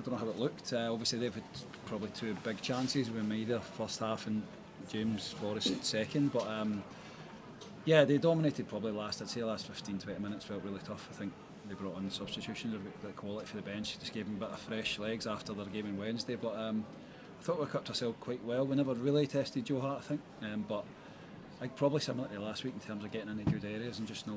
don't know how it looked. Obviously they've had probably two big chances with Maida first half and James Forrest second, but yeah, they dominated probably last 15-20 minutes. Felt really tough. I think they brought on substitutions of the quality for the bench, just gave them a bit of fresh legs after their game on Wednesday, but I thought we kept ourselves quite well. We never really tested Joe Hart, I think, but probably similar to last week in terms of getting into good areas and just no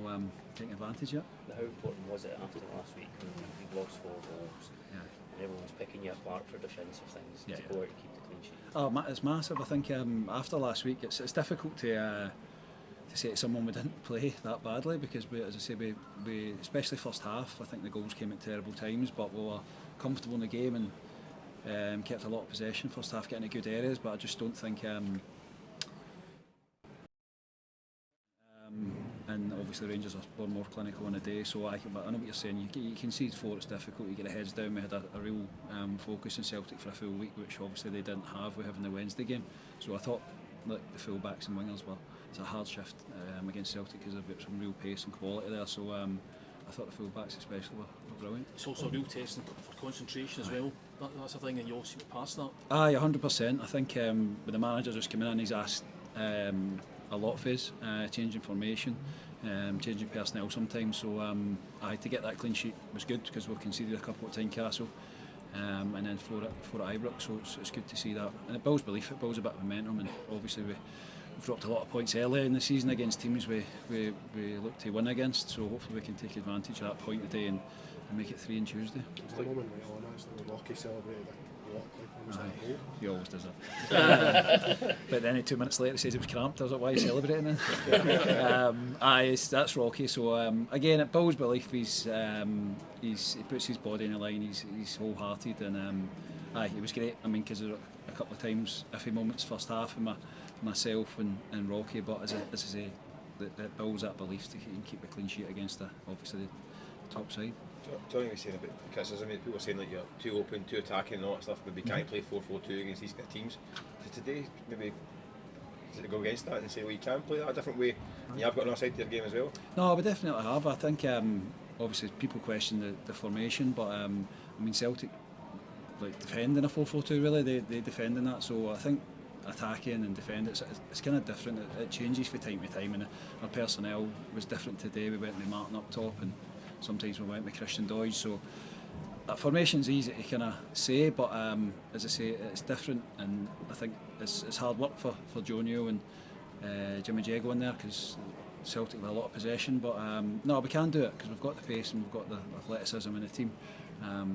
taking advantage of it. How important was it after last week when we lost 4 goals and everyone was picking you apart for defensive things to go out and keep the clean sheet? Oh, it's massive. I think after last week it's difficult to say to someone we didn't play that badly, because we, as I say, we especially first half, I think the goals came at terrible times, but we were comfortable in the game and kept a lot of possession first half, getting into good areas, but I just don't think and obviously Rangers were more clinical on the day, so I know what you're saying. You can see it's difficult, you get the heads down. We had a real focus in Celtic for a full week, which obviously they didn't have with having the Wednesday game, so I thought the full backs and wingers it's a hard shift against Celtic because they've got some real pace and quality there, so I thought the full backs especially were brilliant. It's also a real test for concentration as well. That's a thing, and you all seem to pass that. Aye, 100%. I think with the manager just coming in, he's asked a lot of us, changing formation, changing personnel sometimes, so to get that clean sheet was good because we conceded a couple at Tynecastle and then 4 at Ibrox, so it's good to see that, and it builds belief, it builds a bit of momentum, and obviously we've dropped a lot of points earlier in the season against teams we look to win against, so hopefully we can take advantage of that point today and make it 3 on Tuesday. The moment we on actually Rocky celebrated a lot like almost that goal. He always does it. But then 2 minutes later he says he was cramped. I was like, why are you celebrating then? That's Rocky, so again it builds belief. He puts his body in the line, he's wholehearted, and it was great. I mean, because there were a couple of times, iffy moments first half with myself and Rocky, but as I say, that builds that belief to keep a clean sheet against obviously the top side. Johnny was saying about criticism, people were saying that you're too open, too attacking and all that stuff, maybe can't play 4-4-2 against these kind of teams. So today, maybe go against that and say, well, you can play that a different way, and you have got another side to your game as well? No, we definitely have. I think obviously people question the formation, but I mean Celtic like defending a 4-4-2 really, they defend in that, so I think attacking and defending, it's kind of different. It changes from time to time, and our personnel was different today. We went with Martin up top, and sometimes we went with Christian Doidge, so that formation's easy to kind of say, but as I say, it's different, and I think it's hard work for Joe Newell and Jimmy Jago in there, because Celtic with a lot of possession, but no, we can do it because we've got the pace and we've got the athleticism in the team.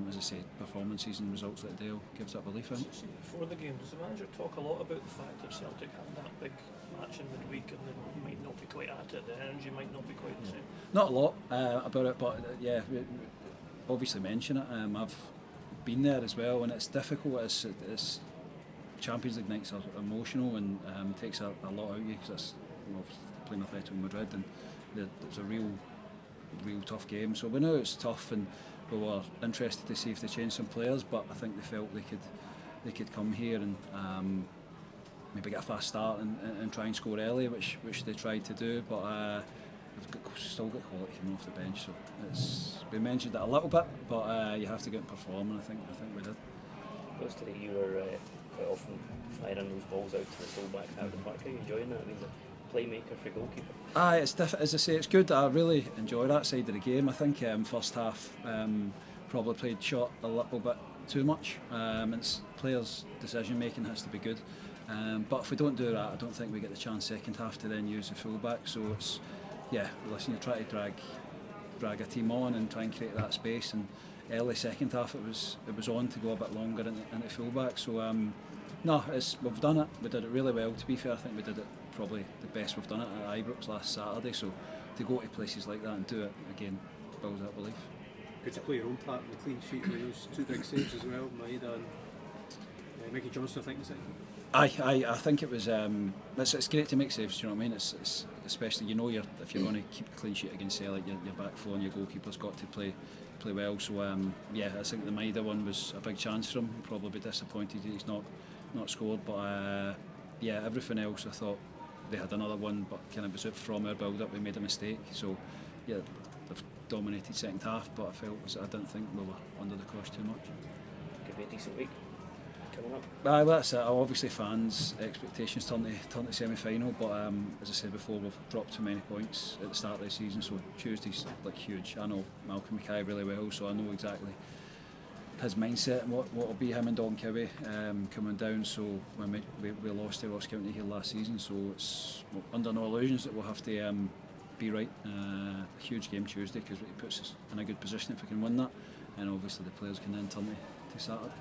As I say, performances and results like Dale gives that belief in. Before the game, does the manager talk a lot about the fact that Celtic had that big match in midweek and they might not be quite at it, the energy might not be quite the same? Not a lot about it, but yeah, we obviously mention it. I've been there as well, and it's difficult. It's Champions League nights are emotional and takes a lot out of you, because it's playing Atletico Madrid, and it's a real tough game. So we know it's tough, and we were interested to see if they changed some players, but I think they felt they could come here and maybe get a fast start and try and score early, which they tried to do, but they've still got quality coming off the bench. So we mentioned it a little bit, but you have to get and perform, and I think we did. Because today you were quite often firing those balls out to the full-back out of the park. Are you enjoying that? I mean, the playmaker for goalkeeper? It's as I say, it's good. I really enjoy that side of the game. I think first half probably played short a little bit too much. It's players' decision making has to be good, but if we don't do that, I don't think we get the chance second half to then use the full-back. So it's listen, you try to drag a team on and try and create that space, and early second half it was on to go a bit longer into full-back. So no, we've done it. We did it really well, to be fair. I think we did it probably the best we've done it at Ibrox last Saturday, so to go to places like that and do it again builds that belief. Good to play your own part in the clean sheet with those 2 big saves as well, Maida and Mickey Johnston, I think, is it? I think it was. It's great to make saves. Do you know what I mean? It's especially if you're going to keep a clean sheet against Celtic, your back four and your goalkeeper's got to play well. So I think the Maida one was a big chance for him. He'll probably be disappointed that he's not scored, but everything else I thought they had another one, but kind of was out from our build-up. We made a mistake, so they've dominated second half, but I didn't think we were under the cosh too much. could be a decent week coming up. Aye, that's it. Obviously, fans' expectations turn to semi-final, but as I said before, we've dropped too many points at the start of the season, so Tuesday's like huge. I know Malcolm Mackay really well, so I know exactly his mindset and what will be him and Don Cowie coming down. So when we lost to Ross County here last season, so it's under no illusions that we'll have to be right. A huge game Tuesday because it puts us in a good position if we can win that, and obviously the players can then turn to Saturday.